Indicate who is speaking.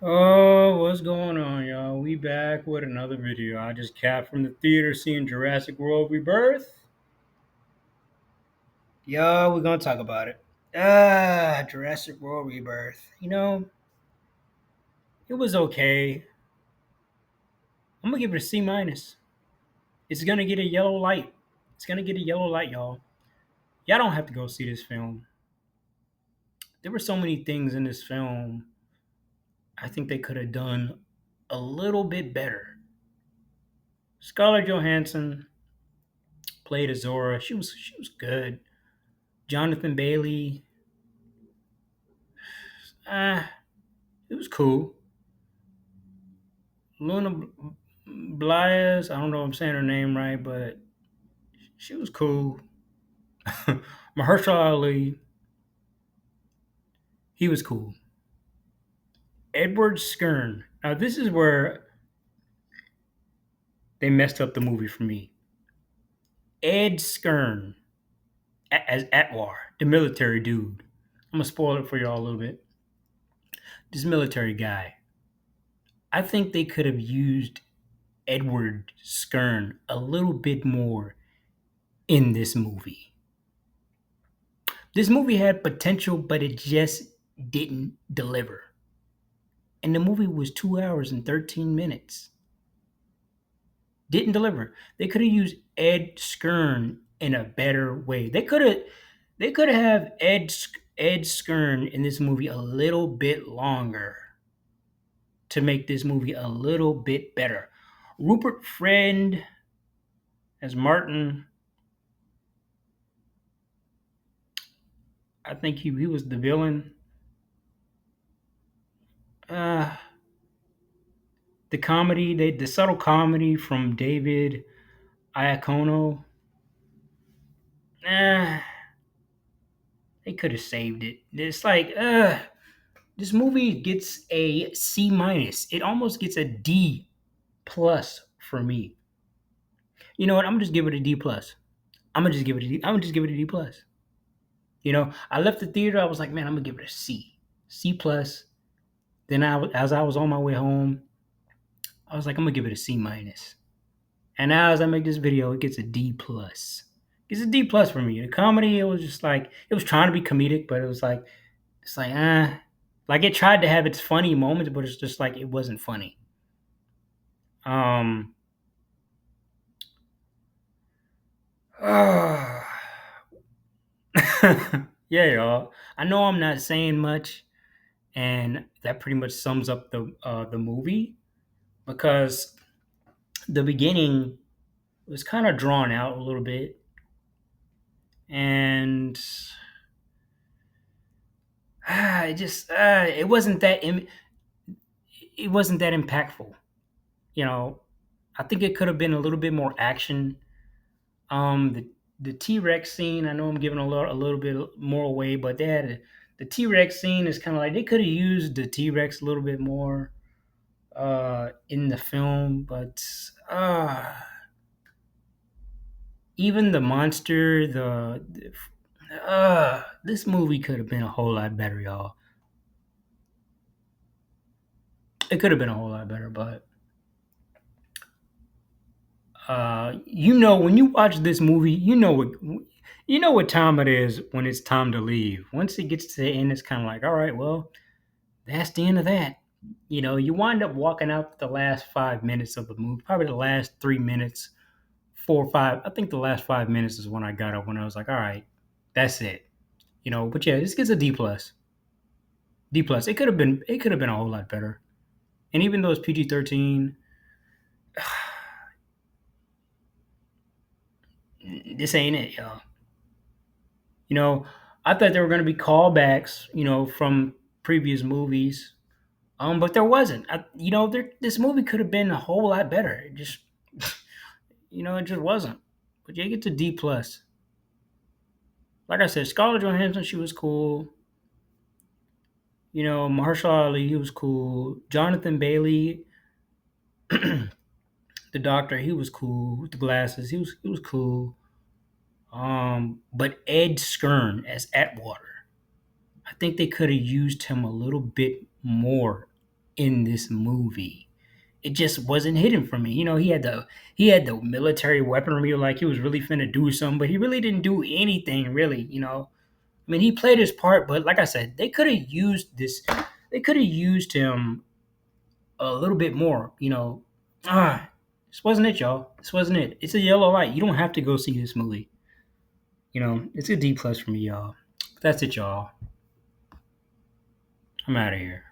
Speaker 1: Oh, what's going on, y'all? We back with another video. I just capped from the theater seeing Jurassic World Rebirth. Yo, we're gonna talk about it. Jurassic World Rebirth. It was okay. I'm gonna give it a C minus. It's gonna get a yellow light. It's gonna get a yellow light, y'all. Y'all don't have to go see this film. There were so many things in this film I think they could have done a little bit better. Scarlett Johansson played Azora. She was good. Jonathan Bailey, uh, it was cool. Luna Blyes, I don't know if I'm saying her name right, but she was cool. Mahershala Ali, he was cool. Edward Skern. Now this is where they messed up the movie for me. Ed Skern as Atwar, the military dude. I'm gonna spoil it for y'all a little bit. This military guy. I think they could have used Edward Skern a little bit more in this movie. This movie had potential, but it just didn't deliver. And the movie was 2 hours and 13 minutes. Didn't deliver. They could have used Ed Skern in a better way. They could have Ed Skern in this movie a little bit longer to make this movie a little bit better. Rupert Friend as Martin. I think he was the villain. Uh, the subtle comedy from David Iacono, eh, they could have saved it. It's like, this movie gets a C minus. It almost gets a D plus for me. You know what? I'm gonna just give it a D plus. I'm gonna just give it a D plus. I left the theater. I was like, man, I'm gonna give it a C, C plus. Then as I was on my way home, I was like, I'm gonna give it a C minus. And now as I make this video, it gets a D plus. It's a D plus for me. The comedy, it was just like it was trying to be comedic, but it's like like it tried to have its funny moments, but it's just like it wasn't funny. Um, yeah, y'all. I know I'm not saying much, and that pretty much sums up the movie because the beginning was kind of drawn out a little bit, and it just it wasn't that impactful. You know, I think it could have been a little bit more action. The T Rex scene. I know I'm giving a little bit more away, but the T Rex scene is kind of like they could have used the T Rex a little bit more in the film, but even the monster, this movie could have been a whole lot better, y'all. It could have been a whole lot better, but when you watch this movie, you know what time it is when it's time to leave. Once it gets to the end, it's kind of like, all right, well, that's the end of that. You wind up walking out the last 5 minutes of the movie, probably the last 3 minutes, 4 or 5. I think the last 5 minutes is when I got up when I was like, all right, that's it. But yeah, this gets a D plus. D plus. It could have been a whole lot better. And even though it's PG-13, this ain't it, y'all. You know, I thought there were going to be callbacks, from previous movies, but there wasn't. This movie could have been a whole lot better. It just, it just wasn't. But yeah, it gets a D plus. Like I said, Scarlett Johansson, she was cool. Mahershala Ali, he was cool. Jonathan Bailey, the doctor, he was cool with the glasses. He was cool. But Ed Skern as Atwater, I think they could have used him a little bit more in this movie. It just wasn't hitting for me. He had the military weaponry, like he was really finna do something, but he really didn't do anything really. I mean, he played his part, but like I said, they could have used this. They could have used him a little bit more. This wasn't it, y'all. This wasn't it. It's a yellow light. You don't have to go see this movie. It's a D plus for me, y'all. That's it, y'all. I'm out of here.